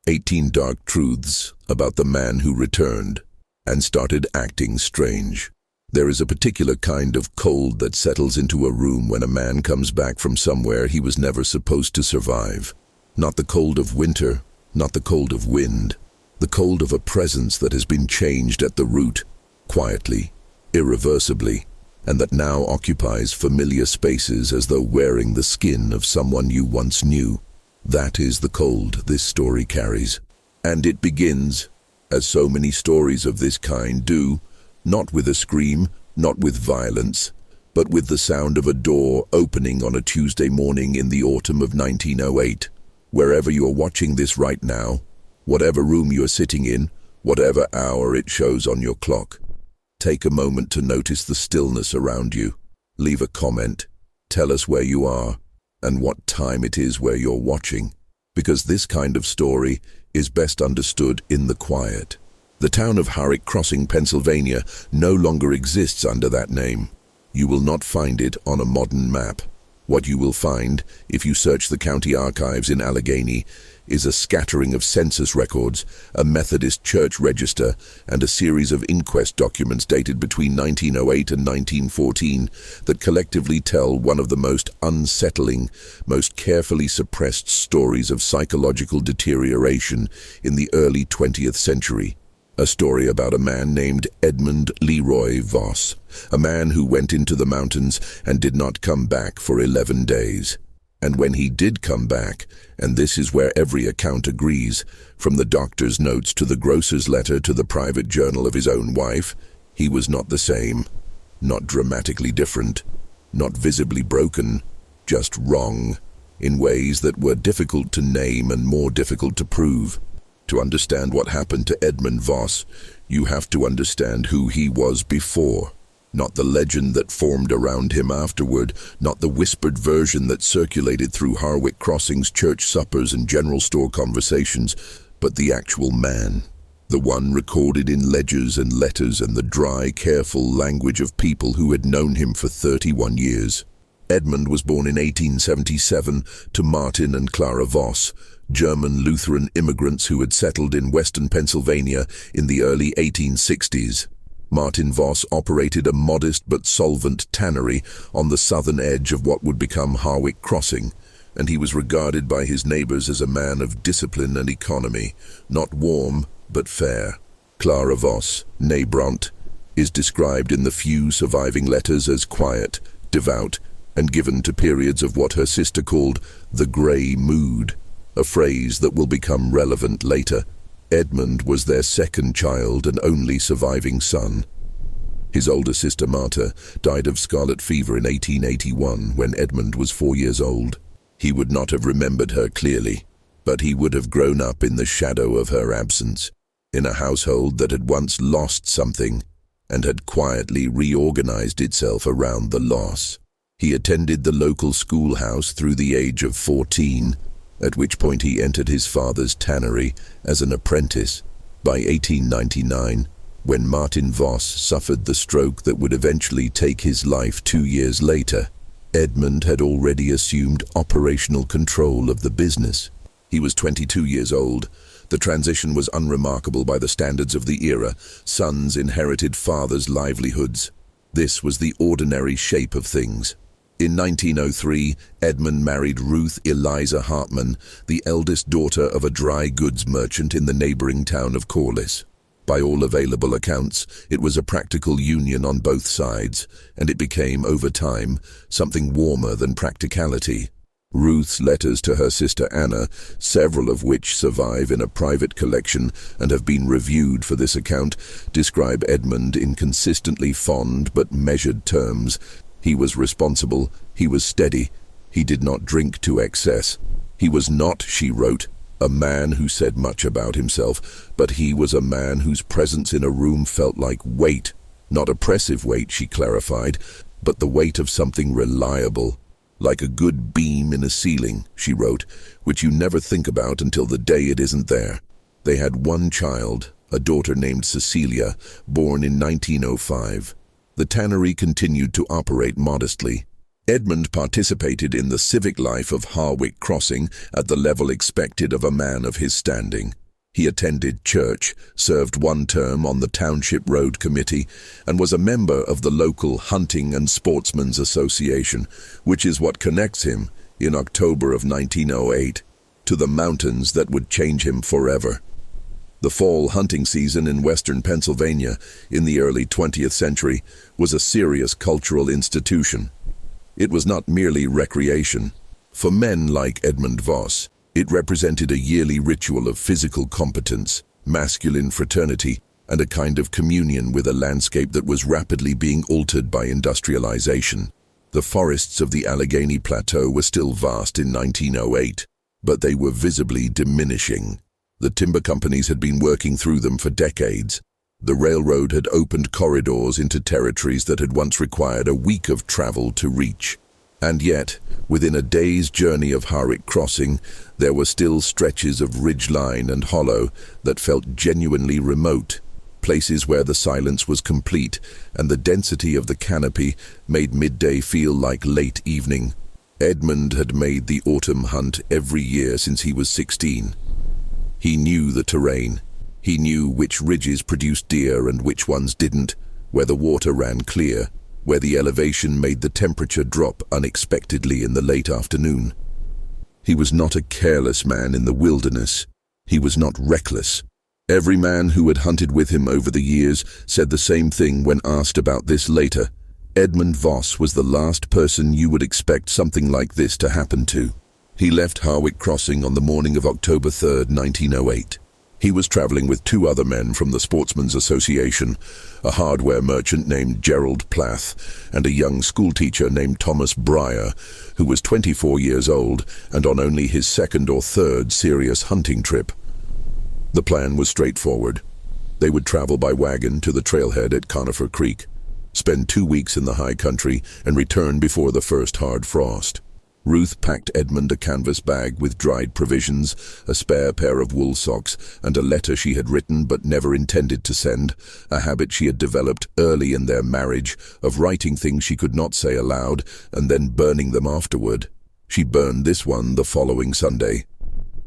18 Dark Truths About the Man Who Returned and Started Acting Strange. There is a particular kind of cold that settles into a room when a man comes back from somewhere he was never supposed to survive. Not the cold of winter, not the cold of wind, the cold of a presence that has been changed at the root, quietly, irreversibly, and that now occupies familiar spaces as though wearing the skin of someone you once knew. That is the cold this story carries. And it begins, as so many stories of this kind do, not with a scream, not with violence, but with the sound of a door opening on a Tuesday morning in the autumn of 1908. Wherever you are watching this right now, whatever room you are sitting in, whatever hour it shows on your clock, take a moment to notice the stillness around you. Leave a comment. Tell us where you are and what time it is where you're watching, because this kind of story is best understood in the quiet. The town of Harwick Crossing, Pennsylvania, no longer exists under that name. You will not find it on a modern map. What you will find, if you search the county archives in Allegheny, is a scattering of census records, a Methodist church register, and a series of inquest documents dated between 1908 and 1914 that collectively tell one of the most unsettling, most carefully suppressed stories of psychological deterioration in the early 20th century. A story about a man named Edmund Leroy Voss, a man who went into the mountains and did not come back for 11 days. And when he did come back, and this is where every account agrees, from the doctor's notes to the grocer's letter to the private journal of his own wife, he was not the same, not dramatically different, not visibly broken, just wrong, in ways that were difficult to name and more difficult to prove. To understand what happened to Edmund Voss, you have to understand who he was before. Not the legend that formed around him afterward, not the whispered version that circulated through Harwick Crossing's church suppers and general store conversations, but the actual man. The one recorded in ledgers and letters and the dry, careful language of people who had known him for 31 years. Edmund was born in 1877 to Martin and Clara Voss, German Lutheran immigrants who had settled in western Pennsylvania in the early 1860s. Martin Voss operated a modest but solvent tannery on the southern edge of what would become Harwick Crossing, and he was regarded by his neighbors as a man of discipline and economy, not warm but fair. Clara Voss, née Brandt, is described in the few surviving letters as quiet, devout, and given to periods of what her sister called the grey mood, a phrase that will become relevant later. Edmund was their second child and only surviving son. His older sister Marta died of scarlet fever in 1881 when Edmund was 4 years old. He would not have remembered her clearly, but he would have grown up in the shadow of her absence, in a household that had once lost something and had quietly reorganized itself around the loss. He attended the local schoolhouse through the age of 14, at which point he entered his father's tannery as an apprentice. By 1899, when Martin Voss suffered the stroke that would eventually take his life 2 years later, Edmund had already assumed operational control of the business. He was 22 years old. The transition was unremarkable by the standards of the era. Sons inherited fathers' livelihoods. This was the ordinary shape of things. In 1903, Edmund married Ruth Eliza Hartman, the eldest daughter of a dry goods merchant in the neighboring town of Corliss. By all available accounts, it was a practical union on both sides, and it became, over time, something warmer than practicality. Ruth's letters to her sister Anna, several of which survive in a private collection and have been reviewed for this account, describe Edmund in consistently fond but measured terms. He was responsible, he was steady, he did not drink to excess. He was not, she wrote, a man who said much about himself, but he was a man whose presence in a room felt like weight, not oppressive weight, she clarified, but the weight of something reliable, like a good beam in a ceiling, she wrote, which you never think about until the day it isn't there. They had one child, a daughter named Cecilia, born in 1905. The tannery continued to operate modestly. Edmund participated in the civic life of Harwich Crossing at the level expected of a man of his standing. He attended church, served one term on the Township Road Committee, and was a member of the local Hunting and Sportsmen's Association, which is what connects him, in October of 1908, to the mountains that would change him forever. The fall hunting season in western Pennsylvania in the early 20th century was a serious cultural institution. It was not merely recreation. For men like Edmund Voss, it represented a yearly ritual of physical competence, masculine fraternity, and a kind of communion with a landscape that was rapidly being altered by industrialization. The forests of the Allegheny Plateau were still vast in 1908, but they were visibly diminishing. The timber companies had been working through them for decades. The railroad had opened corridors into territories that had once required a week of travel to reach. And yet, within a day's journey of Harwich Crossing, there were still stretches of ridgeline and hollow that felt genuinely remote, places where the silence was complete and the density of the canopy made midday feel like late evening. Edmund had made the autumn hunt every year since he was 16. He knew the terrain. He knew which ridges produced deer and which ones didn't, where the water ran clear, where the elevation made the temperature drop unexpectedly in the late afternoon. He was not a careless man in the wilderness. He was not reckless. Every man who had hunted with him over the years said the same thing when asked about this later. Edmund Voss was the last person you would expect something like this to happen to. He left Harwich Crossing on the morning of October 3rd, 1908. He was traveling with two other men from the Sportsmen's Association, a hardware merchant named Gerald Plath and a young schoolteacher named Thomas Breyer, who was 24 years old and on only his second or third serious hunting trip. The plan was straightforward. They would travel by wagon to the trailhead at Conifer Creek, spend 2 weeks in the high country, and return before the first hard frost. Ruth packed Edmund a canvas bag with dried provisions, a spare pair of wool socks, and a letter she had written but never intended to send, a habit she had developed early in their marriage of writing things she could not say aloud and then burning them afterward. She burned this one the following Sunday.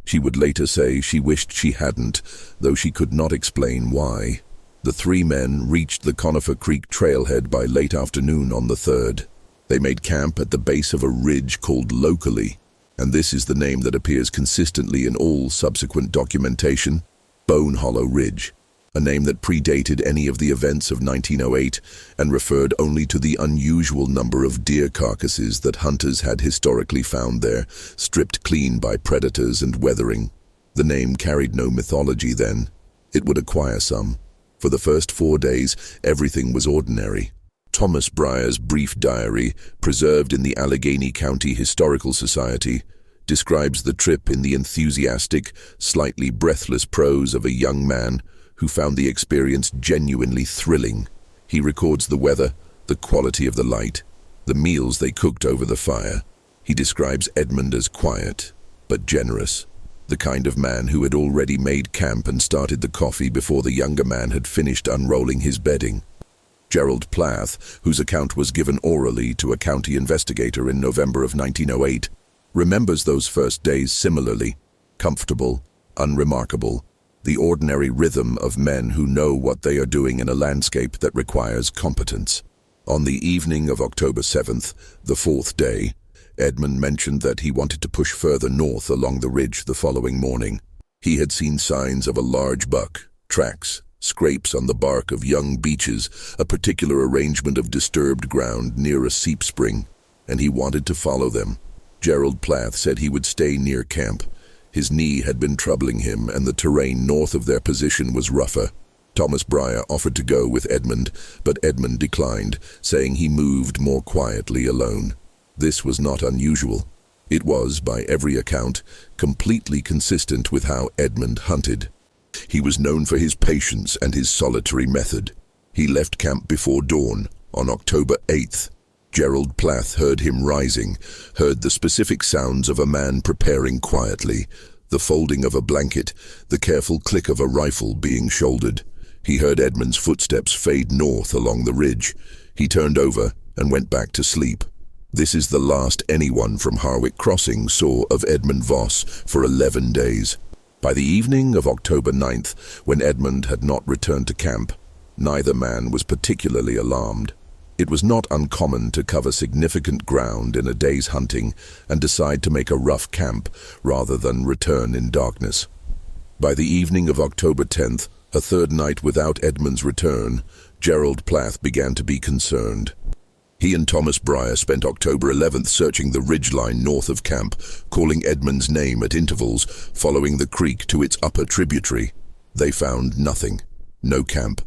She would later say she wished she hadn't, though she could not explain why. The three men reached the Conifer Creek trailhead by late afternoon on the 3rd. They made camp at the base of a ridge called locally, and this is the name that appears consistently in all subsequent documentation, Bone Hollow Ridge, a name that predated any of the events of 1908 and referred only to the unusual number of deer carcasses that hunters had historically found there, stripped clean by predators and weathering. The name carried no mythology then. It would acquire some. For the first 4 days, everything was ordinary. Thomas Breyer's brief diary, preserved in the Allegheny County Historical Society, describes the trip in the enthusiastic, slightly breathless prose of a young man who found the experience genuinely thrilling. He records the weather, the quality of the light, the meals they cooked over the fire. He describes Edmund as quiet, but generous, the kind of man who had already made camp and started the coffee before the younger man had finished unrolling his bedding. Gerald Plath, whose account was given orally to a county investigator in November of 1908, remembers those first days similarly, comfortable, unremarkable, the ordinary rhythm of men who know what they are doing in a landscape that requires competence. On the evening of October 7th, the 4th day, Edmund mentioned that he wanted to push further north along the ridge the following morning. He had seen signs of a large buck, tracks, scrapes on the bark of young beeches, a particular arrangement of disturbed ground near a seep spring, and he wanted to follow them. Gerald Plath said he would stay near camp. His knee had been troubling him, and the terrain north of their position was rougher. Thomas Breyer offered to go with Edmund, but Edmund declined, saying he moved more quietly alone. This was not unusual. It was, by every account, completely consistent with how Edmund hunted. He was known for his patience and his solitary method. He left camp before dawn on October 8th. Gerald Plath heard him rising, heard the specific sounds of a man preparing quietly, the folding of a blanket, the careful click of a rifle being shouldered. He heard Edmund's footsteps fade north along the ridge. He turned over and went back to sleep. This is the last anyone from Harwich Crossing saw of Edmund Voss for 11 days. By the evening of October 9th, when Edmund had not returned to camp, neither man was particularly alarmed. It was not uncommon to cover significant ground in a day's hunting and decide to make a rough camp rather than return in darkness. By the evening of October 10th, a third night without Edmund's return, Gerald Plath began to be concerned. He and Thomas Bryer spent October 11th searching the ridgeline north of camp, calling Edmund's name at intervals, following the creek to its upper tributary. They found nothing. No camp.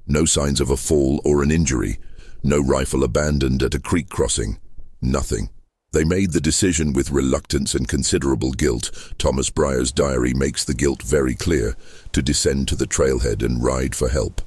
No signs of a fall or an injury. No rifle abandoned at a creek crossing. Nothing. They made the decision with reluctance and considerable guilt. Thomas Bryer's diary makes the guilt very clear, to descend to the trailhead and ride for help.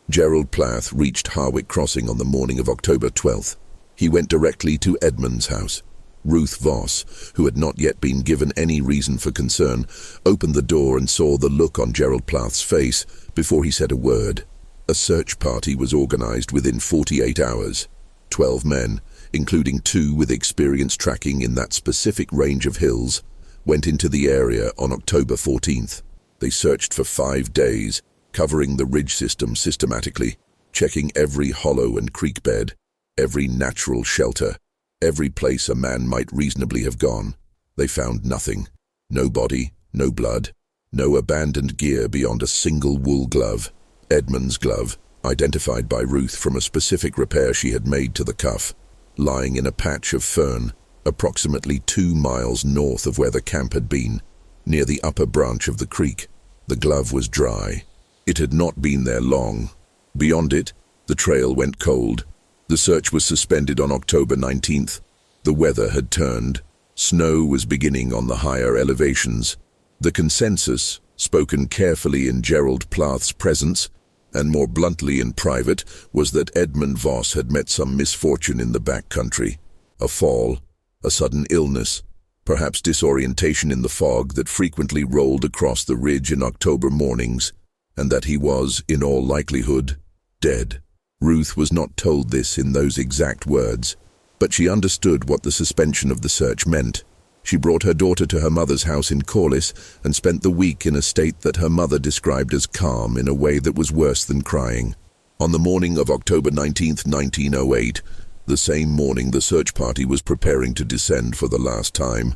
Gerald Plath reached Harwich Crossing on the morning of October 12th. He went directly to Edmund's house. Ruth Voss, who had not yet been given any reason for concern, opened the door and saw the look on Gerald Plath's face before he said a word. A search party was organized within 48 hours. 12 men, including 2 with experience tracking in that specific range of hills, went into the area on October 14th. They searched for 5 days, covering the ridge system systematically, checking every hollow and creek bed, every natural shelter, every place a man might reasonably have gone. They found nothing. No body, no blood, no abandoned gear beyond a single wool glove. Edmund's glove, identified by Ruth from a specific repair she had made to the cuff, lying in a patch of fern, approximately 2 miles north of where the camp had been, near the upper branch of the creek. The glove was dry. It had not been there long. Beyond it, the trail went cold. The search was suspended on October 19th. The weather had turned. Snow was beginning on the higher elevations. The consensus, spoken carefully in Gerald Plath's presence, and more bluntly in private, was that Edmund Voss had met some misfortune in the back country. A fall, a sudden illness, perhaps disorientation in the fog that frequently rolled across the ridge in October mornings, and that he was, in all likelihood, dead. Ruth was not told this in those exact words, but she understood what the suspension of the search meant. She brought her daughter to her mother's house in Corliss and spent the week in a state that her mother described as calm in a way that was worse than crying. On the morning of October 19, 1908, the same morning the search party was preparing to descend for the last time,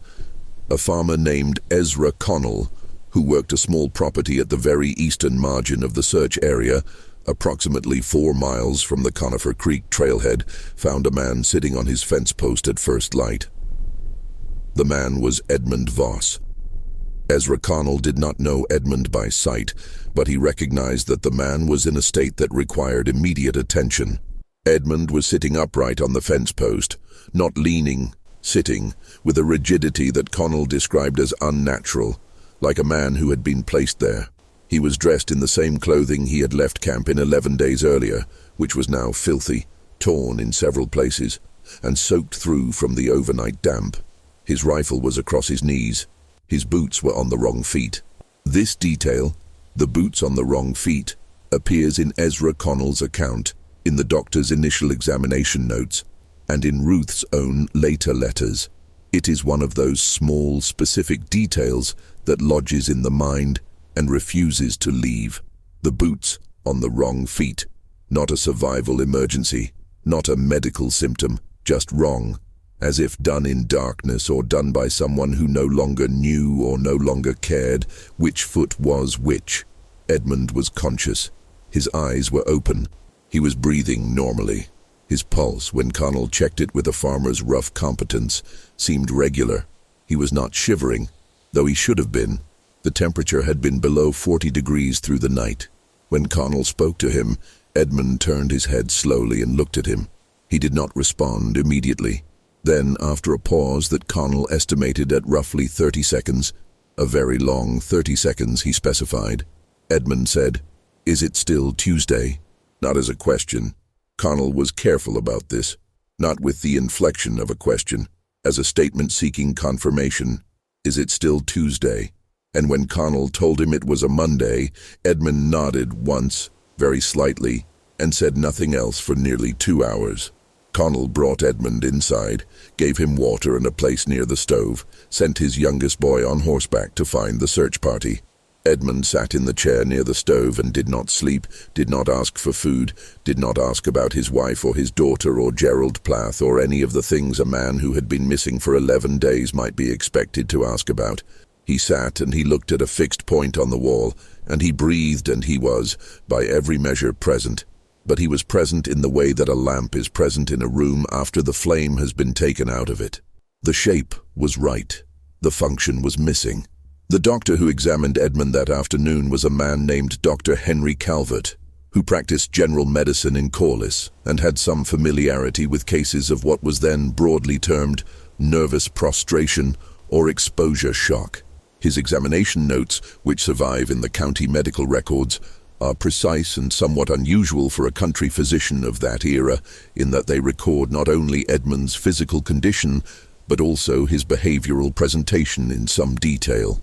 a farmer named Ezra Connell, who worked a small property at the very eastern margin of the search area, approximately 4 miles from the Conifer Creek trailhead, found a man sitting on his fence post at first light. The man was Edmund Voss. Ezra Connell did not know Edmund by sight, but he recognized that the man was in a state that required immediate attention. Edmund was sitting upright on the fence post, not leaning, sitting, with a rigidity that Connell described as unnatural, like a man who had been placed there. He was dressed in the same clothing he had left camp in 11 days earlier, which was now filthy, torn in several places, and soaked through from the overnight damp. His rifle was across his knees. His boots were on the wrong feet. This detail, the boots on the wrong feet, appears in Ezra Connell's account, in the doctor's initial examination notes, and in Ruth's own later letters. It is one of those small, specific details that lodges in the mind and refuses to leave. The boots on the wrong feet. Not a survival emergency, not a medical symptom, just wrong. As if done in darkness or done by someone who no longer knew or no longer cared which foot was which. Edmund was conscious. His eyes were open. He was breathing normally. His pulse, when Connell checked it with a farmer's rough competence, seemed regular. He was not shivering, though he should have been. The temperature had been below 40 degrees through the night. When Connell spoke to him, Edmund turned his head slowly and looked at him. He did not respond immediately. Then, after a pause that Connell estimated at roughly 30 seconds, a very long 30 seconds he specified, Edmund said, "Is it still Tuesday?" Not as a question. Connell was careful about this, not with the inflection of a question, as a statement seeking confirmation. "Is it still Tuesday?" And when Connell told him it was a Monday, Edmund nodded once, very slightly, and said nothing else for nearly 2 hours. Connell brought Edmund inside, gave him water and a place near the stove, sent his youngest boy on horseback to find the search party. Edmund sat in the chair near the stove and did not sleep, did not ask for food, did not ask about his wife or his daughter or Gerald Plath or any of the things a man who had been missing for 11 days might be expected to ask about. He sat and he looked at a fixed point on the wall, and he breathed, and he was, by every measure, present. But he was present in the way that a lamp is present in a room after the flame has been taken out of it. The shape was right. The function was missing. The doctor who examined Edmund that afternoon was a man named Dr. Henry Calvert, who practiced general medicine in Corliss and had some familiarity with cases of what was then broadly termed nervous prostration or exposure shock. His examination notes, which survive in the county medical records, are precise and somewhat unusual for a country physician of that era, in that they record not only Edmund's physical condition, but also his behavioral presentation in some detail.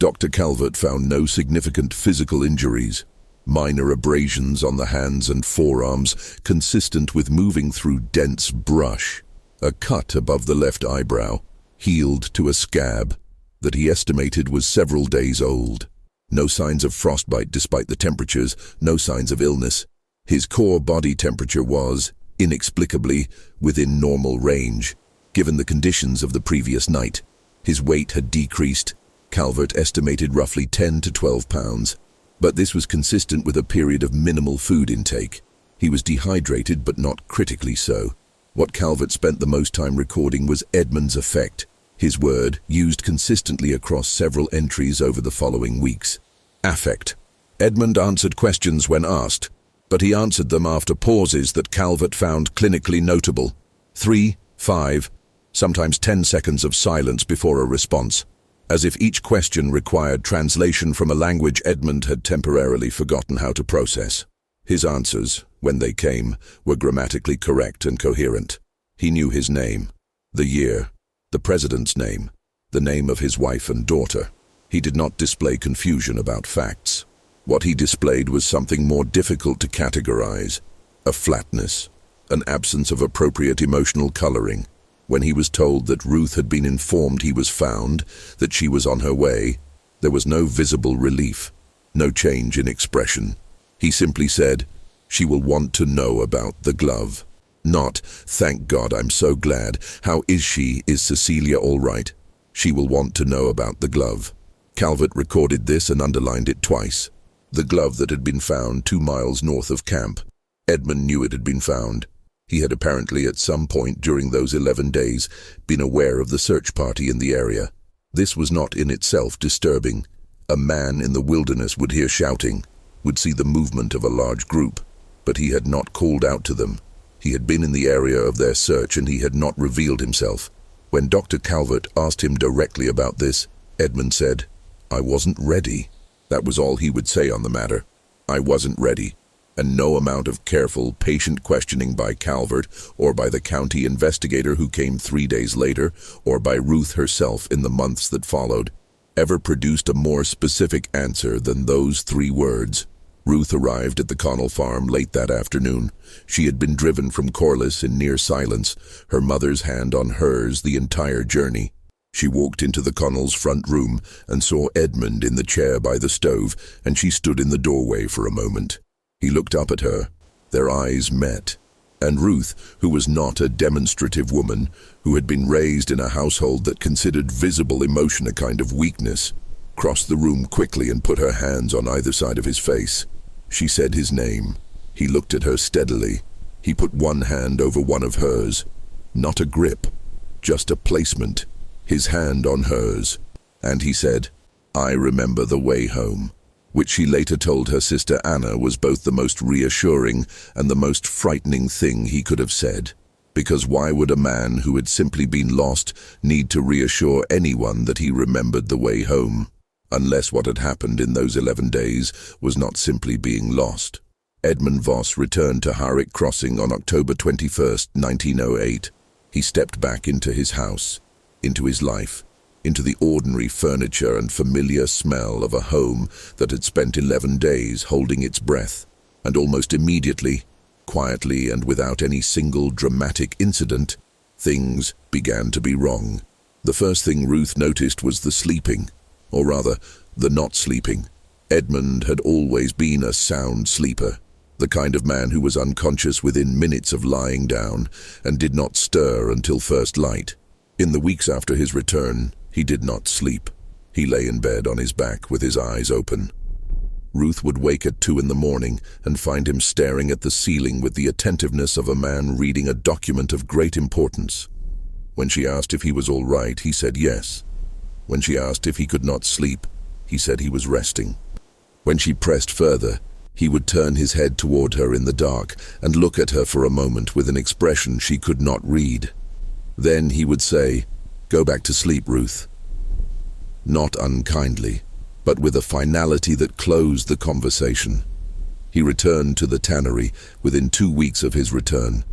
Dr. Calvert found no significant physical injuries, minor abrasions on the hands and forearms consistent with moving through dense brush, a cut above the left eyebrow, healed to a scab that he estimated was several days old. No signs of frostbite despite the temperatures, no signs of illness. His core body temperature was, inexplicably, within normal range, given the conditions of the previous night. His weight had decreased. Calvert estimated roughly 10 to 12 pounds, but this was consistent with a period of minimal food intake. He was dehydrated, but not critically so. What Calvert spent the most time recording was Edmund's affect, his word used consistently across several entries over the following weeks. Affect. Edmund answered questions when asked, but he answered them after pauses that Calvert found clinically notable. 3, 5, sometimes 10 seconds of silence before a response, as if each question required translation from a language Edmund had temporarily forgotten how to process. His answers, when they came, were grammatically correct and coherent. He knew his name, the year, the president's name, the name of his wife and daughter. He did not display confusion about facts. What he displayed was something more difficult to categorize, a flatness, an absence of appropriate emotional coloring. When he was told that Ruth had been informed he was found, that she was on her way, there was no visible relief, no change in expression. He simply said, "She will want to know about the glove." Not, "Thank God, I'm so glad. How is she? Is Cecilia all right?" "She will want to know about the glove." Calvert recorded this and underlined it twice. The glove that had been found 2 miles north of camp. Edmund knew it had been found. He had apparently at some point during those 11 days been aware of the search party in the area. This was not in itself disturbing. A man in the wilderness would hear shouting, would see the movement of a large group, but he had not called out to them. He had been in the area of their search and he had not revealed himself. When Dr. Calvert asked him directly about this, Edmund said, "I wasn't ready." That was all he would say on the matter. I wasn't ready. And no amount of careful, patient questioning by Calvert, or by the county investigator who came 3 days later, or by Ruth herself in the months that followed, ever produced a more specific answer than those 3 words. Ruth arrived at the Connell farm late that afternoon. She had been driven from Corliss in near silence, her mother's hand on hers the entire journey. She walked into the Connells' front room and saw Edmund in the chair by the stove, and she stood in the doorway for a moment. He looked up at her. Their eyes met. And Ruth, who was not a demonstrative woman, who had been raised in a household that considered visible emotion a kind of weakness, crossed the room quickly and put her hands on either side of his face. She said his name. He looked at her steadily. He put one hand over one of hers. Not a grip, just a placement. His hand on hers. And he said, "I remember the way home," which she later told her sister Anna was both the most reassuring and the most frightening thing he could have said. Because why would a man who had simply been lost need to reassure anyone that he remembered the way home, unless what had happened in those 11 days was not simply being lost? Edmund Voss returned to Harwich Crossing on October 21st, 1908. He stepped back into his house, into his life, into the ordinary furniture and familiar smell of a home that had spent 11 days holding its breath, and almost immediately Quietly and without any single dramatic incident, things began to be wrong. The first thing Ruth noticed was the sleeping, or rather, the not sleeping. Edmund had always been a sound sleeper, the kind of man who was unconscious within minutes of lying down and did not stir until first light. In the weeks after his return, he did not sleep. He lay in bed on his back with his eyes open. Ruth would wake at 2 in the morning and find him staring at the ceiling with the attentiveness of a man reading a document of great importance. When she asked if he was all right, he said yes. When she asked if he could not sleep, he said he was resting. When she pressed further, he would turn his head toward her in the dark and look at her for a moment with an expression she could not read. Then he would say, "Go back to sleep, Ruth." Not unkindly, but with a finality that closed the conversation. He returned to the tannery within 2 weeks of his return.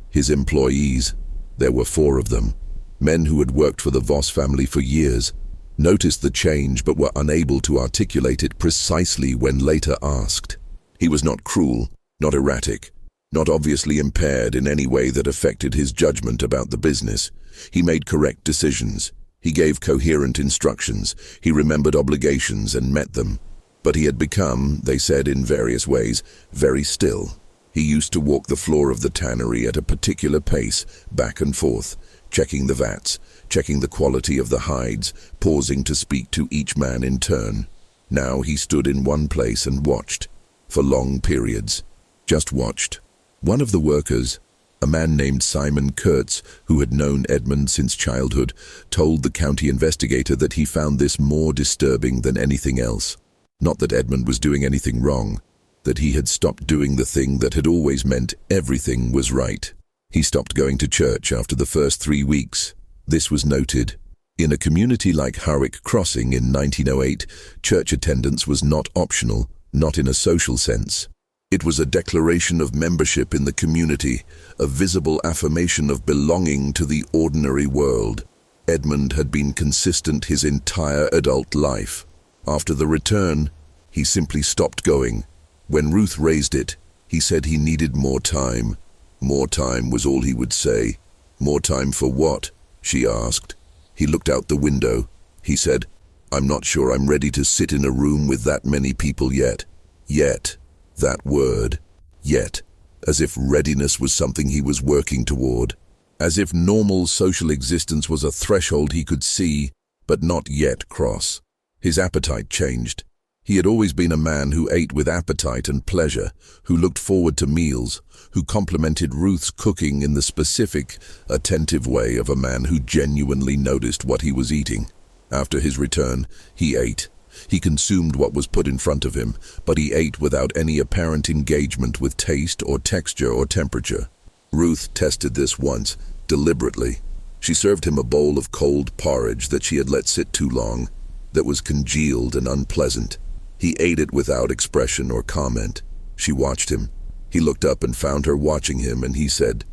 His employees, there were 4 of them, men who had worked for the Voss family for years, noticed the change but were unable to articulate it precisely when later asked. He was not cruel, not erratic, not obviously impaired in any way that affected his judgment about the business. He made correct decisions. He gave coherent instructions. He remembered obligations and met them. But he had become, they said in various ways, very still. He used to walk the floor of the tannery at a particular pace, back and forth, checking the vats, checking the quality of the hides, pausing to speak to each man in turn. Now he stood in one place and watched, for long periods, just watched. One of the workers, a man named Simon Kurtz, who had known Edmund since childhood, told the county investigator that he found this more disturbing than anything else. Not that Edmund was doing anything wrong, that he had stopped doing the thing that had always meant everything was right. He stopped going to church after the first 3 weeks. This was noted. In a community like Harwick Crossing in 1908, church attendance was not optional, not in a social sense. It was a declaration of membership in the community, a visible affirmation of belonging to the ordinary world. Edmund had been consistent his entire adult life. After the return, he simply stopped going. When Ruth raised it, he said he needed more time. More time was all he would say. More time for what? She asked. He looked out the window. He said, "I'm not sure I'm ready to sit in a room with that many people yet." Yet. That word, yet, as if readiness was something he was working toward, as if normal social existence was a threshold he could see, but not yet cross. His appetite changed. He had always been a man who ate with appetite and pleasure, who looked forward to meals, who complimented Ruth's cooking in the specific, attentive way of a man who genuinely noticed what he was eating. After his return, he ate. He consumed what was put in front of him, but he ate without any apparent engagement with taste or texture or temperature. Ruth tested this once, deliberately. She served him a bowl of cold porridge that she had let sit too long, that was congealed and unpleasant. He ate it without expression or comment. She watched him. He looked up and found her watching him, and he said,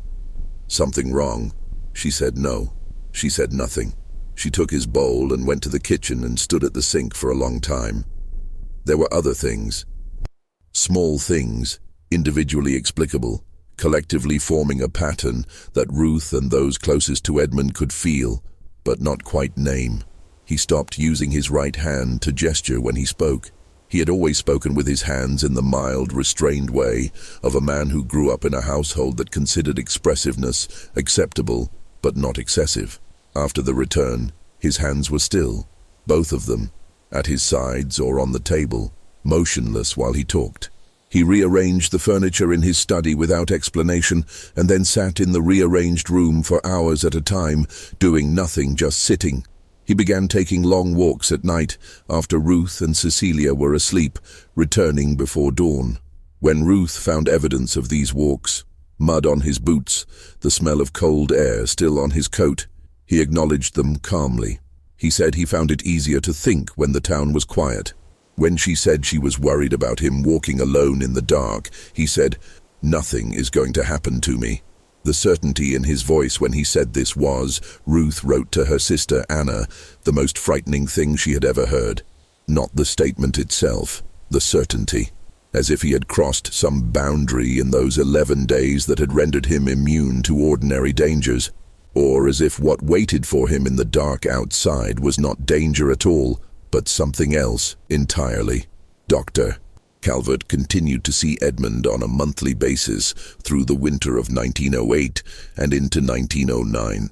"Something wrong?" She said no. She said nothing. She took his bowl and went to the kitchen and stood at the sink for a long time. There were other things. Small things, individually explicable, collectively forming a pattern that Ruth and those closest to Edmund could feel, but not quite name. He stopped using his right hand to gesture when he spoke. He had always spoken with his hands in the mild, restrained way of a man who grew up in a household that considered expressiveness acceptable, but not excessive. After the return, his hands were still, both of them, at his sides or on the table, motionless while he talked. He rearranged the furniture in his study without explanation and then sat in the rearranged room for hours at a time, doing nothing, just sitting. He began taking long walks at night after Ruth and Cecilia were asleep, returning before dawn. When Ruth found evidence of these walks, mud on his boots, the smell of cold air still on his coat, he acknowledged them calmly. He said he found it easier to think when the town was quiet. When she said she was worried about him walking alone in the dark, he said, "Nothing is going to happen to me." The certainty in his voice when he said this was, Ruth wrote to her sister Anna, the most frightening thing she had ever heard. Not the statement itself, the certainty. as if he had crossed some boundary in those 11 days that had rendered him immune to ordinary dangers, or as if what waited for him in the dark outside was not danger at all, but something else entirely. Dr. Calvert continued to see Edmund on a monthly basis through the winter of 1908 and into 1909.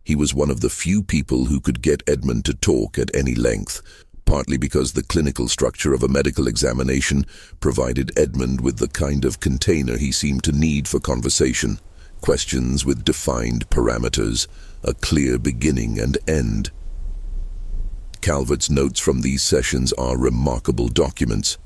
He was one of the few people who could get Edmund to talk at any length, partly because the clinical structure of a medical examination provided Edmund with the kind of container he seemed to need for conversation, questions with defined parameters, a clear beginning and end. Calvert's notes from these sessions are remarkable documents.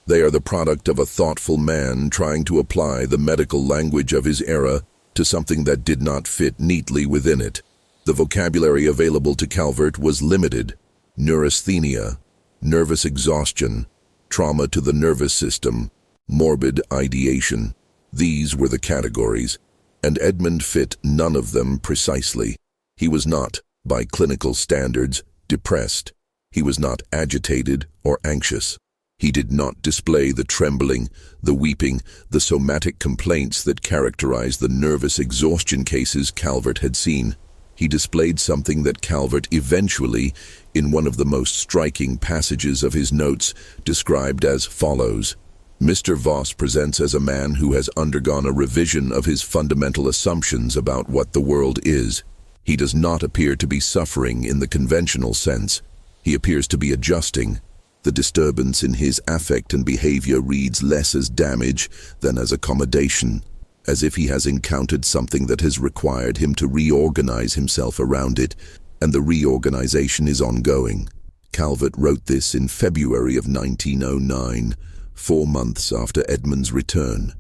They are the product of a thoughtful man trying to apply the medical language of his era to something that did not fit neatly within it. The vocabulary available to Calvert was limited: neurasthenia, nervous exhaustion, trauma to the nervous system, morbid ideation. These were the categories, and Edmund fit none of them precisely. He was not, by clinical standards, depressed. He was not agitated or anxious. He did not display the trembling, the weeping, the somatic complaints that characterized the nervous exhaustion cases Calvert had seen. He displayed something that Calvert eventually, in one of the most striking passages of his notes, described as follows: Mr. Voss presents as a man who has undergone a revision of his fundamental assumptions about what the world is. He does not appear to be suffering in the conventional sense. He appears to be adjusting. The disturbance in his affect and behavior reads less as damage than as accommodation, as if he has encountered something that has required him to reorganize himself around it, and the reorganization is ongoing. Calvert wrote this in February of 1909, 4 months after Edmund's return.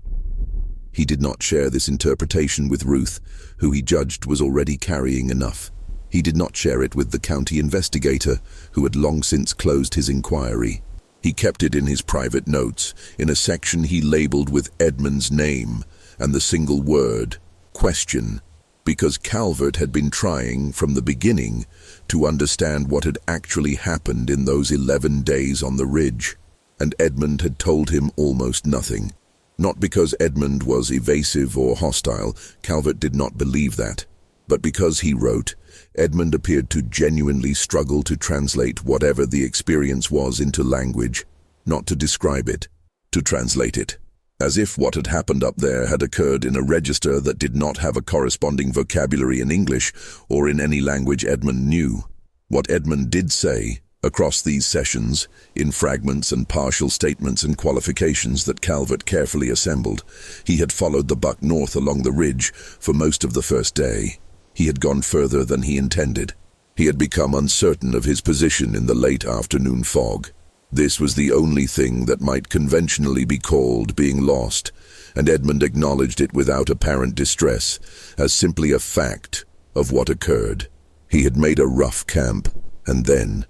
He did not share this interpretation with Ruth, who he judged was already carrying enough. He did not share it with the county investigator, who had long since closed his inquiry. He kept it in his private notes, in a section he labeled with Edmund's name and the single word, question, because Calvert had been trying, from the beginning, to understand what had actually happened in those 11 days on the ridge, and Edmund had told him almost nothing. Not because Edmund was evasive or hostile, Calvert did not believe that, but because he wrote, Edmund appeared to genuinely struggle to translate whatever the experience was into language, not to describe it, to translate it, as if what had happened up there had occurred in a register that did not have a corresponding vocabulary in English or in any language Edmund knew. What Edmund did say, across these sessions, in fragments and partial statements and qualifications that Calvert carefully assembled, he had followed the buck north along the ridge for most of the first day. He had gone further than he intended. He had become uncertain of his position in the late afternoon fog. This was the only thing that might conventionally be called being lost, and Edmund acknowledged it without apparent distress, as simply a fact of what occurred. He had made a rough camp, and then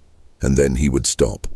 he would stop.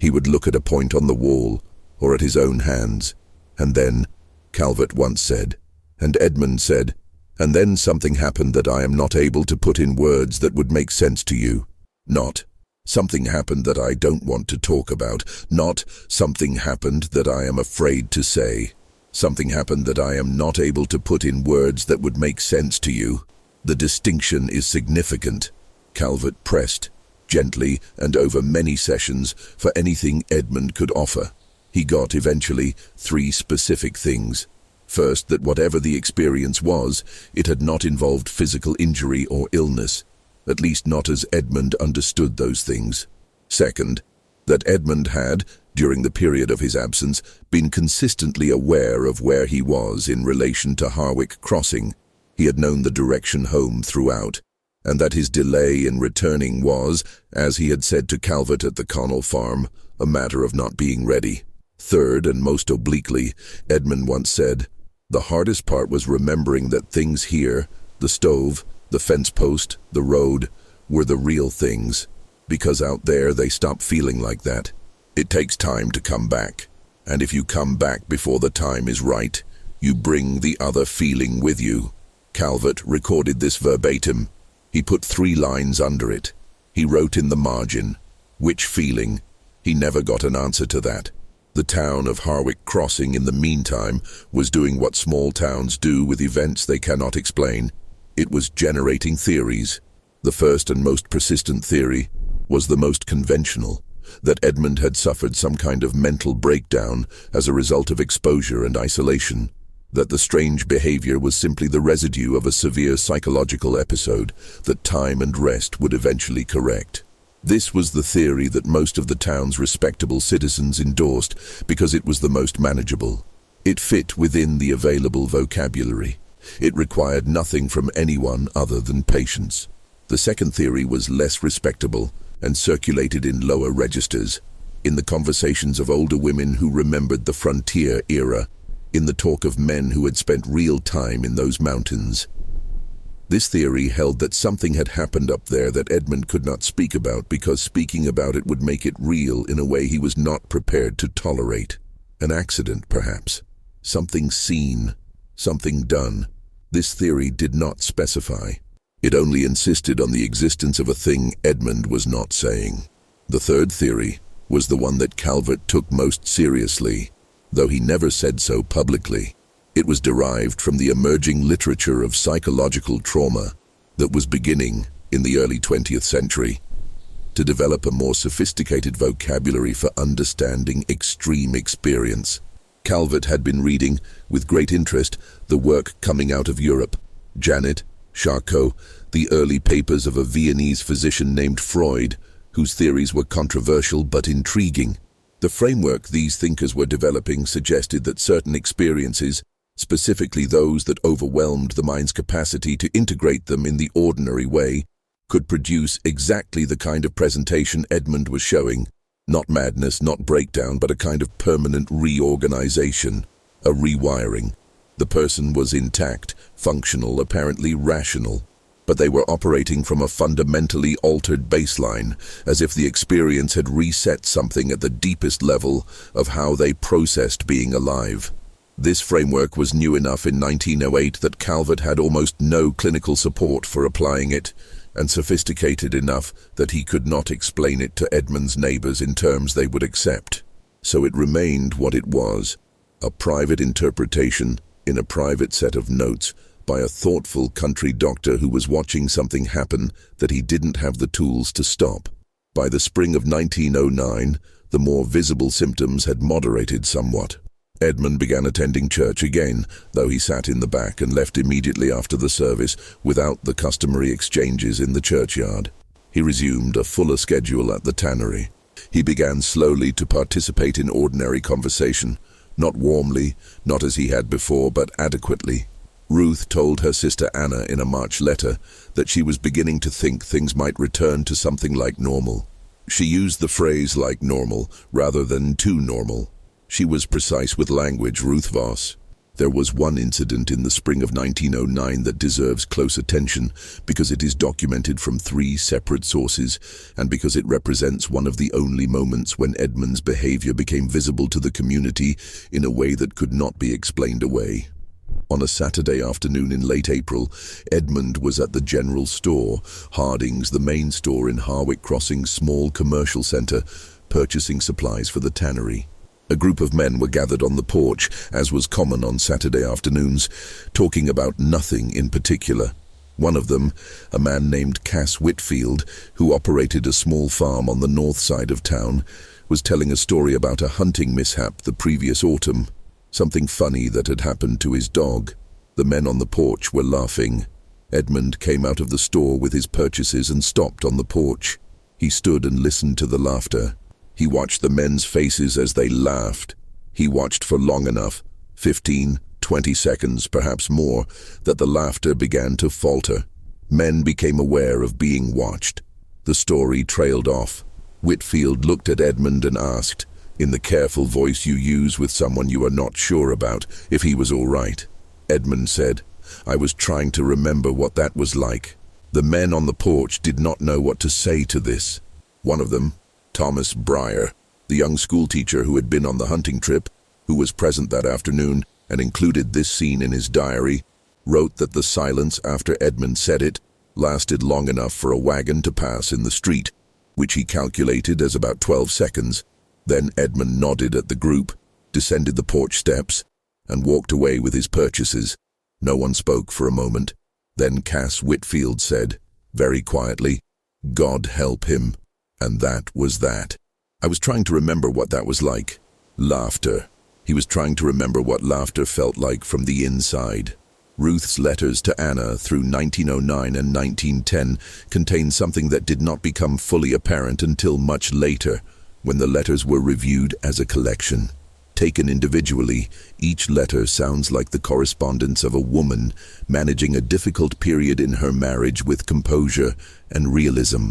He would look at a point on the wall, or at his own hands, and then, Calvert once said, and Edmund said, and then something happened that I am not able to put in words that would make sense to you. Not, something happened that I don't want to talk about. Not, something happened that I am afraid to say. Something happened that I am not able to put in words that would make sense to you. The distinction is significant. Calvert pressed, gently and over many sessions, for anything Edmund could offer. He got, eventually, 3 specific things. First, that whatever the experience was, it had not involved physical injury or illness, at least not as Edmund understood those things. Second, that Edmund had, during the period of his absence, been consistently aware of where he was in relation to Harwick Crossing. He had known the direction home throughout, and that his delay in returning was, as he had said to Calvert at the Connell farm, a matter of not being ready. Third, and most obliquely, Edmund once said, the hardest part was remembering that things here, the stove, the fence post, the road, were the real things, because out there they stop feeling like that. It takes time to come back, and if you come back before the time is right, you bring the other feeling with you. Calvert recorded this verbatim. He put 3 lines under it. He wrote in the margin, which feeling? He never got an answer to that. The town of Harwich Crossing, in the meantime, was doing what small towns do with events they cannot explain. It was generating theories. The first and most persistent theory was the most conventional, that Edmund had suffered some kind of mental breakdown as a result of exposure and isolation, that the strange behavior was simply the residue of a severe psychological episode that time and rest would eventually correct. This was the theory that most of the town's respectable citizens endorsed because it was the most manageable. It fit within the available vocabulary. It required nothing from anyone other than patience. The second theory was less respectable and circulated in lower registers, in the conversations of older women who remembered the frontier era, in the talk of men who had spent real time in those mountains. This theory held that something had happened up there that Edmund could not speak about because speaking about it would make it real in a way he was not prepared to tolerate. An accident, perhaps. Something seen. Something done. This theory did not specify. It only insisted on the existence of a thing Edmund was not saying. The third theory was the one that Calvert took most seriously, though he never said so publicly. It was derived from the emerging literature of psychological trauma that was beginning in the early 20th century to develop a more sophisticated vocabulary for understanding extreme experience. Calvert had been reading, with great interest, the work coming out of Europe, Janet, Charcot, the early papers of a Viennese physician named Freud, whose theories were controversial but intriguing. The framework these thinkers were developing suggested that certain experiences, specifically those that overwhelmed the mind's capacity to integrate them in the ordinary way, could produce exactly the kind of presentation Edmund was showing. Not madness, not breakdown, but a kind of permanent reorganization, a rewiring. The person was intact, functional, apparently rational, but they were operating from a fundamentally altered baseline, as if the experience had reset something at the deepest level of how they processed being alive. This framework was new enough in 1908 that Calvert had almost no clinical support for applying it, and sophisticated enough that he could not explain it to Edmund's neighbors in terms they would accept. So it remained what it was, a private interpretation in a private set of notes by a thoughtful country doctor who was watching something happen that he didn't have the tools to stop. By the spring of 1909, the more visible symptoms had moderated somewhat. Edmund began attending church again, though he sat in the back and left immediately after the service without the customary exchanges in the churchyard. He resumed a fuller schedule at the tannery. He began slowly to participate in ordinary conversation, not warmly, not as he had before, but adequately. Ruth told her sister Anna in a March letter that she was beginning to think things might return to something like normal. She used the phrase like normal rather than too normal. She was precise with language, Ruth Voss. There was one incident in the spring of 1909 that deserves close attention because it is documented from 3 separate sources and because it represents one of the only moments when Edmund's behavior became visible to the community in a way that could not be explained away. On a Saturday afternoon in late April, Edmund was at the general store, Harding's, the main store in Harwich Crossing's small commercial centre, purchasing supplies for the tannery. A group of men were gathered on the porch, as was common on Saturday afternoons, talking about nothing in particular. One of them, a man named Cass Whitfield, who operated a small farm on the north side of town, was telling a story about a hunting mishap the previous autumn, something funny that had happened to his dog. The men on the porch were laughing. Edmund came out of the store with his purchases and stopped on the porch. He stood and listened to the laughter. He watched the men's faces as they laughed. He watched for long enough, 15, 20 seconds, perhaps more, that the laughter began to falter. Men became aware of being watched. The story trailed off. Whitfield looked at Edmund and asked, in the careful voice you use with someone you are not sure about, if he was all right. Edmund said, "I was trying to remember what that was like." The men on the porch did not know what to say to this. One of them, Thomas Breyer, the young schoolteacher who had been on the hunting trip, who was present that afternoon and included this scene in his diary, wrote that the silence after Edmund said it lasted long enough for a wagon to pass in the street, which he calculated as about 12 seconds. Then Edmund nodded at the group, descended the porch steps, and walked away with his purchases. No one spoke for a moment. Then Cass Whitfield said, very quietly, "God help him." And that was that. I was trying to remember what that was like. Laughter. He was trying to remember what laughter felt like from the inside. Ruth's letters to Anna through 1909 and 1910 contained something that did not become fully apparent until much later, when the letters were reviewed as a collection. Taken individually, each letter sounds like the correspondence of a woman managing a difficult period in her marriage with composure and realism.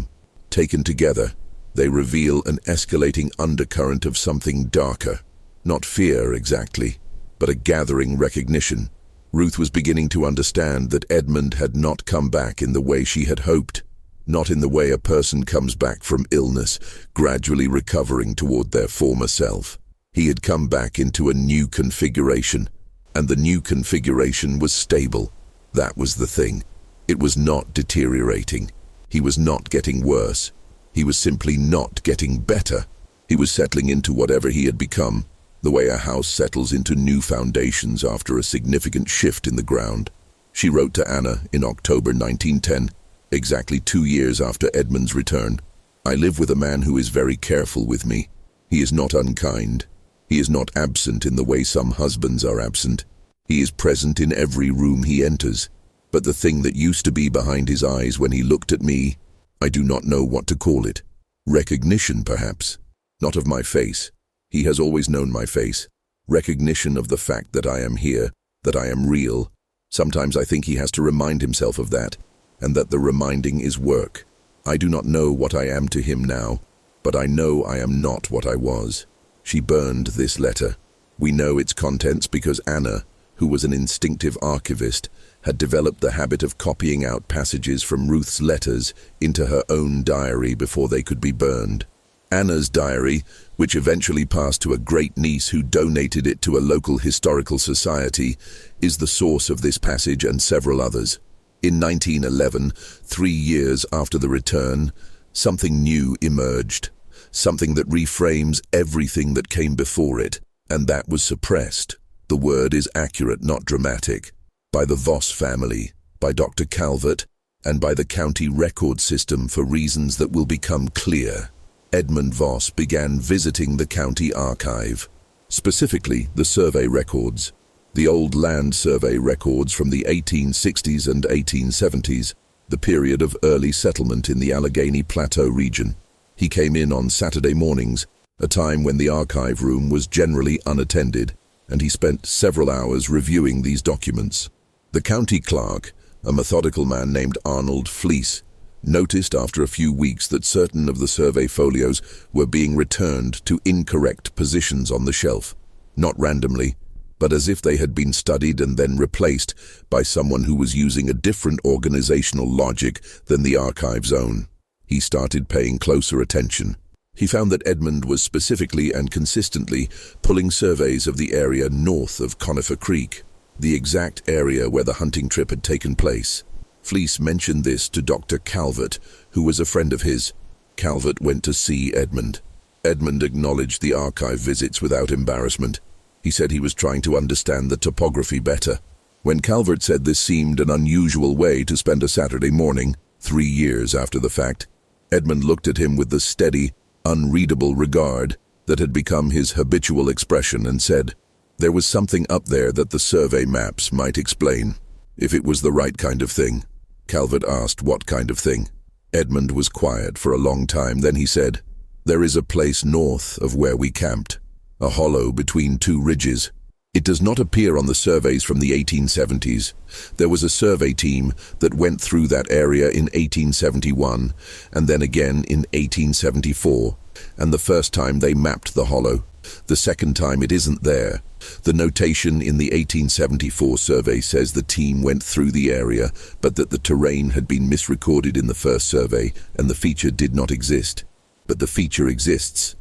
Taken together, they reveal an escalating undercurrent of something darker. Not fear exactly, but a gathering recognition. Ruth was beginning to understand that Edmund had not come back in the way she had hoped, not in the way a person comes back from illness, gradually recovering toward their former self. He had come back into a new configuration, and the new configuration was stable. That was the thing. It was not deteriorating. He was not getting worse. He was simply not getting better. He was settling into whatever he had become, the way a house settles into new foundations after a significant shift in the ground. She wrote to Anna in October 1910, exactly 2 years after Edmund's return. "I live with a man who is very careful with me. He is not unkind. He is not absent in the way some husbands are absent. He is present in every room he enters. But the thing that used to be behind his eyes when he looked at me, I do not know what to call it. Recognition, perhaps. Not of my face. He has always known my face. Recognition of the fact that I am here, that I am real. Sometimes I think he has to remind himself of that, and that the reminding is work. I do not know what I am to him now, but I know I am not what I was." She burned this letter. We know its contents because Anna, who was an instinctive archivist, had developed the habit of copying out passages from Ruth's letters into her own diary before they could be burned. Anna's diary, which eventually passed to a great-niece who donated it to a local historical society, is the source of this passage and several others. In 1911, 3 years after the return, something new emerged. Something that reframes everything that came before it, and that was suppressed. The word is accurate, not dramatic. By the Voss family, by Dr. Calvert, and by the county record system for reasons that will become clear. Edmund Voss began visiting the county archive, specifically the survey records, the old land survey records from the 1860s and 1870s, the period of early settlement in the Allegheny Plateau region. He came in on Saturday mornings, a time when the archive room was generally unattended, and he spent several hours reviewing these documents. The county clerk, a methodical man named Arnold Fleece, noticed after a few weeks that certain of the survey folios were being returned to incorrect positions on the shelf, not randomly, but as if they had been studied and then replaced by someone who was using a different organizational logic than the archive's own. He started paying closer attention. He found that Edmund was specifically and consistently pulling surveys of the area north of Conifer Creek, the exact area where the hunting trip had taken place. Fleece mentioned this to Dr. Calvert, who was a friend of his. Calvert went to see Edmund. Edmund acknowledged the archive visits without embarrassment. He said he was trying to understand the topography better. When Calvert said this seemed an unusual way to spend a Saturday morning, 3 years after the fact, Edmund looked at him with the steady, unreadable regard that had become his habitual expression and said, "There was something up there that the survey maps might explain. If it was the right kind of thing." Calvert asked what kind of thing. Edmund was quiet for a long time, then he said, "There is a place north of where we camped, a hollow between 2 ridges. It does not appear on the surveys from the 1870s. There was a survey team that went through that area in 1871, and then again in 1874, and the first time they mapped the hollow. The second time it isn't there. The notation in the 1874 survey says the team went through the area, but that the terrain had been misrecorded in the first survey, and the feature did not exist. But the feature exists.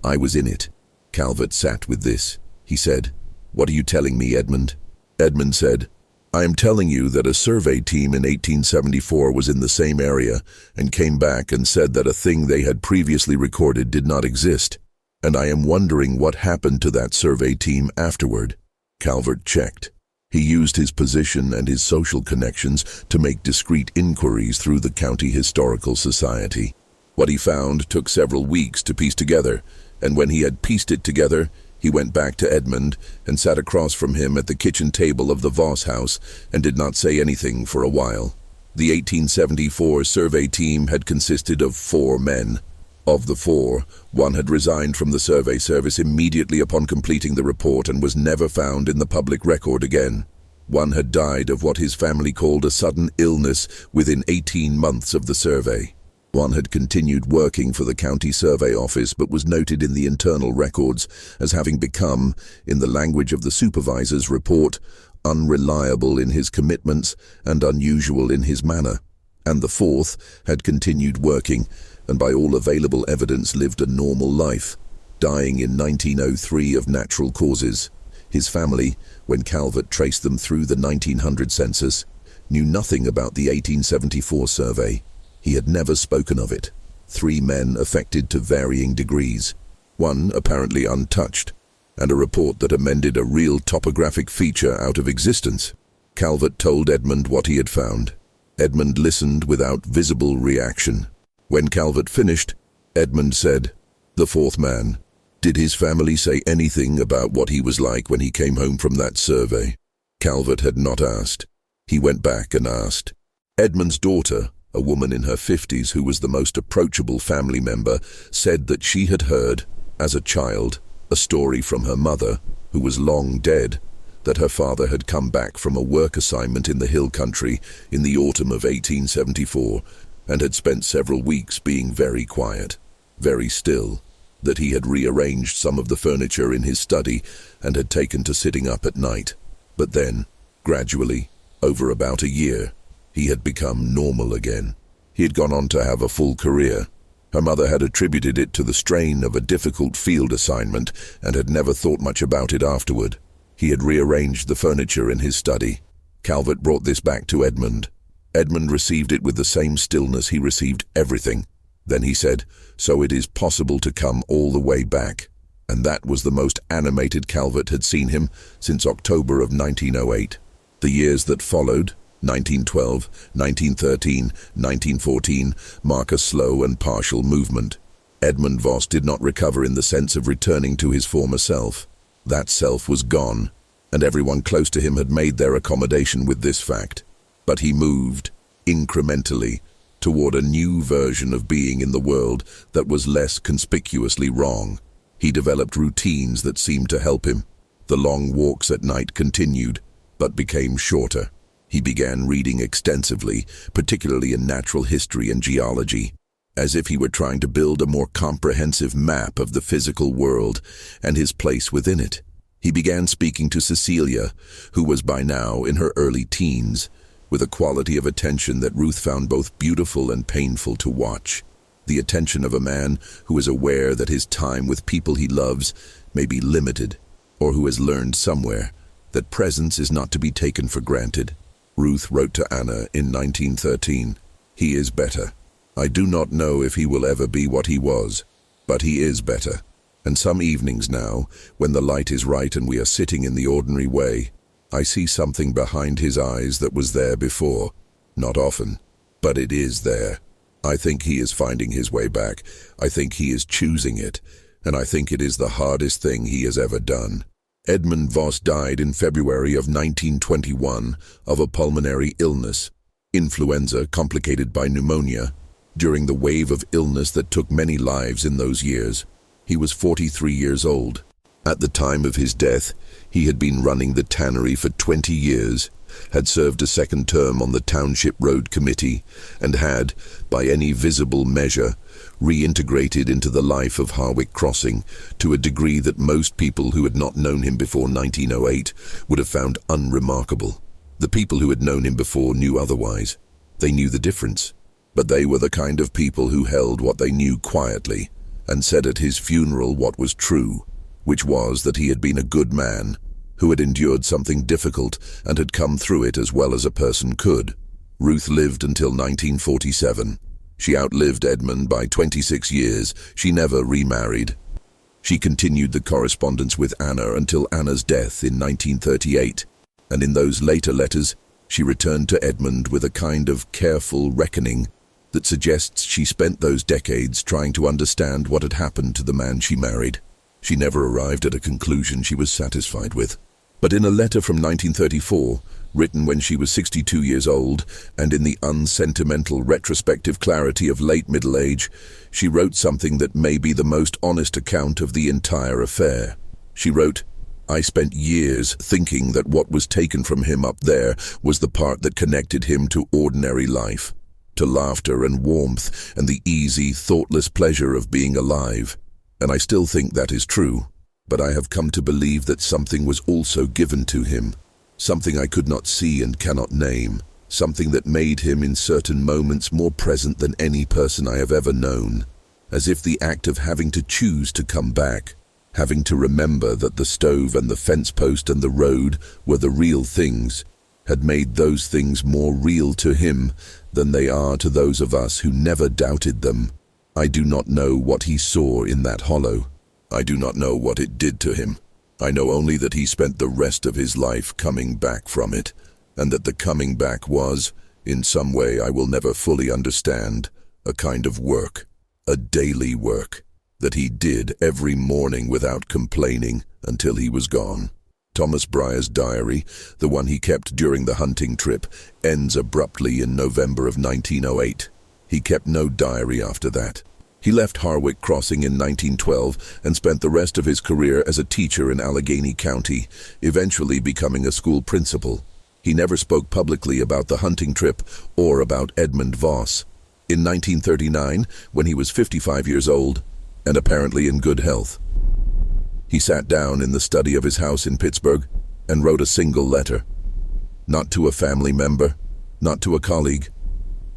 I was in it." Calvert sat with this. He said, "What are you telling me, Edmund?" Edmund said, "I am telling you that a survey team in 1874 was in the same area and came back and said that a thing they had previously recorded did not exist. and I am wondering what happened to that survey team afterward." Calvert checked. He used his position and his social connections to make discreet inquiries through the County Historical Society. What he found took several weeks to piece together, and when he had pieced it together, he went back to Edmund and sat across from him at the kitchen table of the Voss house and did not say anything for a while. The 1874 survey team had consisted of 4 men. Of the 4, one had resigned from the survey service immediately upon completing the report and was never found in the public record again. One had died of what his family called a sudden illness within 18 months of the survey. One had continued working for the county survey office but was noted in the internal records as having become, in the language of the supervisor's report, unreliable in his commitments and unusual in his manner. And the 4th had continued working and by all available evidence lived a normal life, dying in 1903 of natural causes. His family, when Calvert traced them through the 1900 census, knew nothing about the 1874 survey. He had never spoken of it. 3 men affected to varying degrees, one apparently untouched, and a report that amended a real topographic feature out of existence. Calvert told Edmund what he had found. Edmund listened without visible reaction. When Calvert finished, Edmund said, "The 4th man, did his family say anything about what he was like when he came home from that survey?" Calvert had not asked. He went back and asked. Edmund's daughter, a woman in her 50s who was the most approachable family member, said that she had heard, as a child, a story from her mother, who was long dead, that her father had come back from a work assignment in the hill country in the autumn of 1874 and had spent several weeks being very quiet, very still, that he had rearranged some of the furniture in his study and had taken to sitting up at night. But then, gradually, over about a year, he had become normal again. He had gone on to have a full career. Her mother had attributed it to the strain of a difficult field assignment and had never thought much about it afterward. He had rearranged the furniture in his study. Calvert brought this back to Edmund. Edmund received it with the same stillness he received everything. Then he said, "So it is possible to come all the way back." And that was the most animated Calvert had seen him since October of 1908. The years that followed, 1912, 1913, 1914, mark a slow and partial movement. Edmund Voss did not recover in the sense of returning to his former self. That self was gone, and everyone close to him had made their accommodation with this fact. But he moved, incrementally, toward a new version of being in the world that was less conspicuously wrong. He developed routines that seemed to help him. The long walks at night continued, but became shorter. He began reading extensively, particularly in natural history and geology, as if he were trying to build a more comprehensive map of the physical world and his place within it. He began speaking to Cecilia, who was by now in her early teens, with a quality of attention that Ruth found both beautiful and painful to watch. The attention of a man who is aware that his time with people he loves may be limited, or who has learned somewhere that presence is not to be taken for granted. Ruth wrote to Anna in 1913, "He is better. I do not know if he will ever be what he was, but he is better. And some evenings now, when the light is right and we are sitting in the ordinary way, I see something behind his eyes that was there before. Not often, but it is there. I think he is finding his way back. I think he is choosing it, and I think it is the hardest thing he has ever done." Edmund Voss died in February of 1921 of a pulmonary illness, influenza complicated by pneumonia, during the wave of illness that took many lives in those years. He was 43 years old. At the time of his death, he had been running the tannery for 20 years, had served a second term on the Township Road Committee, and had, by any visible measure, reintegrated into the life of Harwick Crossing to a degree that most people who had not known him before 1908 would have found unremarkable. The people who had known him before knew otherwise. They knew the difference, but they were the kind of people who held what they knew quietly and said at his funeral what was true, which was that he had been a good man, who had endured something difficult and had come through it as well as a person could. Ruth lived until 1947. She outlived Edmund by 26 years. She never remarried. She continued the correspondence with Anna until Anna's death in 1938, and in those later letters, she returned to Edmund with a kind of careful reckoning that suggests she spent those decades trying to understand what had happened to the man she married. She never arrived at a conclusion she was satisfied with. But in a letter from 1934, written when she was 62 years old, and in the unsentimental retrospective clarity of late middle age, she wrote something that may be the most honest account of the entire affair. She wrote, "I spent years thinking that what was taken from him up there was the part that connected him to ordinary life, to laughter and warmth and the easy, thoughtless pleasure of being alive. And I still think that is true, but I have come to believe that something was also given to him, something I could not see and cannot name, something that made him in certain moments more present than any person I have ever known, as if the act of having to choose to come back, having to remember that the stove and the fence post and the road were the real things, had made those things more real to him than they are to those of us who never doubted them. I do not know what he saw in that hollow. I do not know what it did to him. I know only that he spent the rest of his life coming back from it, and that the coming back was, in some way I will never fully understand, a kind of work, a daily work, that he did every morning without complaining until he was gone." Thomas Brier's diary, the one he kept during the hunting trip, ends abruptly in November of 1908. He kept no diary after that. He left Harwick Crossing in 1912 and spent the rest of his career as a teacher in Allegheny County, eventually becoming a school principal. He never spoke publicly about the hunting trip or about Edmund Voss. In 1939, when he was 55 years old, and apparently in good health, he sat down in the study of his house in Pittsburgh and wrote a single letter. Not to a family member, not to a colleague,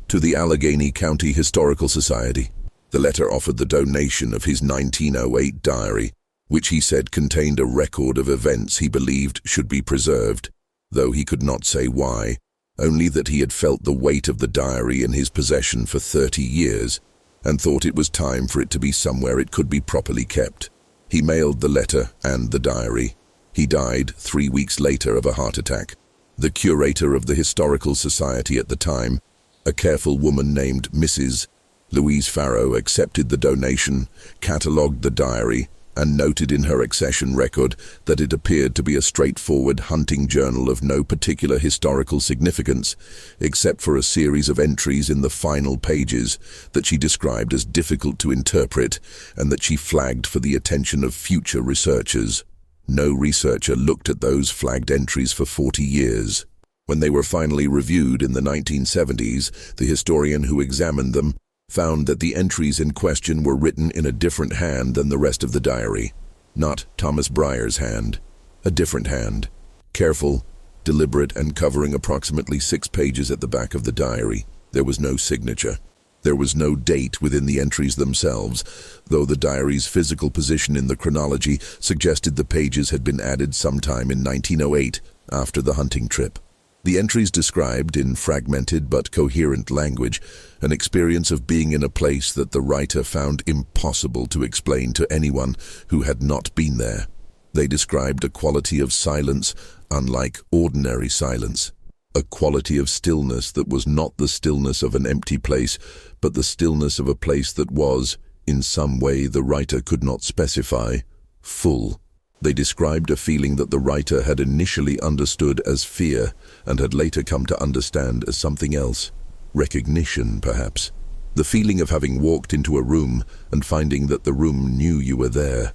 to the Allegheny County Historical Society. The letter offered the donation of his 1908 diary, which he said contained a record of events he believed should be preserved, though he could not say why, only that he had felt the weight of the diary in his possession for 30 years, and thought it was time for it to be somewhere it could be properly kept. He mailed the letter and the diary. He died 3 weeks later of a heart attack. The curator of the Historical Society at the time, a careful woman named Mrs. Louise Farrow, accepted the donation, catalogued the diary, and noted in her accession record that it appeared to be a straightforward hunting journal of no particular historical significance, except for a series of entries in the final pages that she described as difficult to interpret and that she flagged for the attention of future researchers. No researcher looked at those flagged entries for 40 years. When they were finally reviewed in the 1970s, the historian who examined them found that the entries in question were written in a different hand than the rest of the diary. Not Thomas Brier's hand, a different hand. Careful, deliberate, and covering approximately 6 pages at the back of the diary. There was no signature. There was no date within the entries themselves, though the diary's physical position in the chronology suggested the pages had been added sometime in 1908, after the hunting trip. The entries described, in fragmented but coherent language, an experience of being in a place that the writer found impossible to explain to anyone who had not been there. They described a quality of silence unlike ordinary silence, a quality of stillness that was not the stillness of an empty place, but the stillness of a place that was, in some way the writer could not specify, full. They described a feeling that the writer had initially understood as fear and had later come to understand as something else, recognition perhaps. The feeling of having walked into a room and finding that the room knew you were there.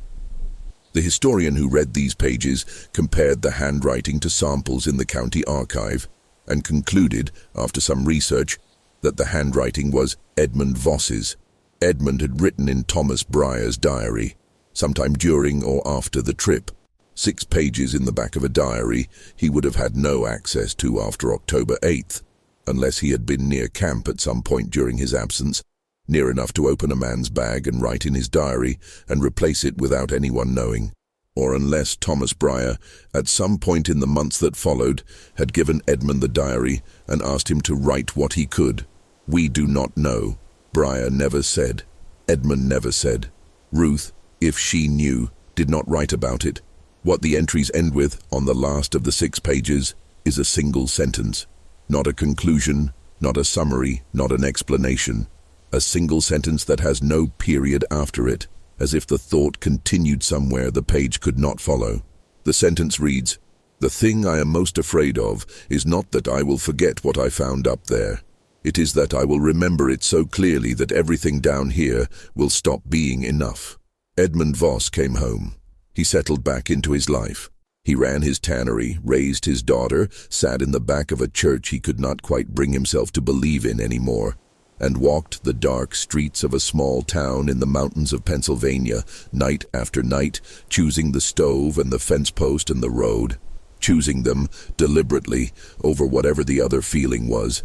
The historian who read these pages compared the handwriting to samples in the county archive and concluded, after some research, that the handwriting was Edmund Voss's. Edmund had written in Thomas Brier's diary, sometime during or after the trip. 6 pages in the back of a diary he would have had no access to after October 8th, unless he had been near camp at some point during his absence, near enough to open a man's bag and write in his diary and replace it without anyone knowing, or unless Thomas Brier, at some point in the months that followed, had given Edmund the diary and asked him to write what he could. We do not know. Brier never said. Edmund never said. Ruth, If she knew, did not write about it. What the entries end with, on the last of the 6 pages, is a single sentence. Not a conclusion, not a summary, not an explanation. A single sentence that has no period after it, as if the thought continued somewhere the page could not follow. The sentence reads, "The thing I am most afraid of is not that I will forget what I found up there. It is that I will remember it so clearly that everything down here will stop being enough." Edmund Voss came home. He settled back into his life. He ran his tannery, raised his daughter, sat in the back of a church he could not quite bring himself to believe in anymore, and walked the dark streets of a small town in the mountains of Pennsylvania, night after night, choosing the stove and the fence post and the road, choosing them deliberately over whatever the other feeling was.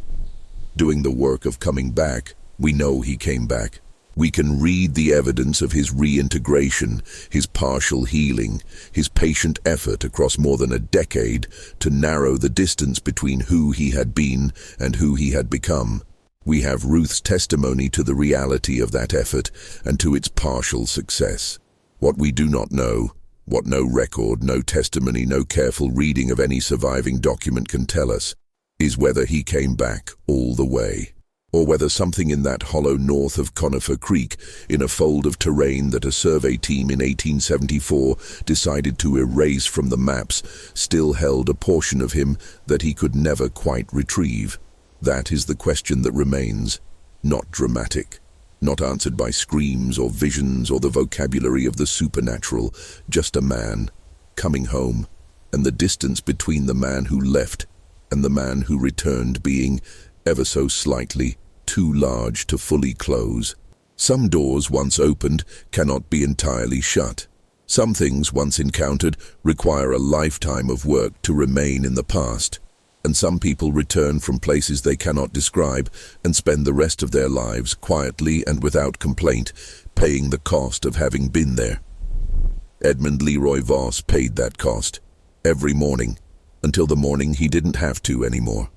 Doing the work of coming back. We know he came back. We can read the evidence of his reintegration, his partial healing, his patient effort across more than a decade to narrow the distance between who he had been and who he had become. We have Ruth's testimony to the reality of that effort and to its partial success. What we do not know, what no record, no testimony, no careful reading of any surviving document can tell us, is whether he came back all the way, or whether something in that hollow north of Conifer Creek, in a fold of terrain that a survey team in 1874 decided to erase from the maps, still held a portion of him that he could never quite retrieve. That is the question that remains, not dramatic, not answered by screams or visions or the vocabulary of the supernatural, just a man coming home, and the distance between the man who left and the man who returned being, ever so slightly, too large to fully close. Some doors once opened cannot be entirely shut. Some things once encountered require a lifetime of work to remain in the past. And some people return from places they cannot describe and spend the rest of their lives quietly and without complaint, paying the cost of having been there. Edmund Leroy Voss paid that cost, every morning, until the morning he didn't have to anymore.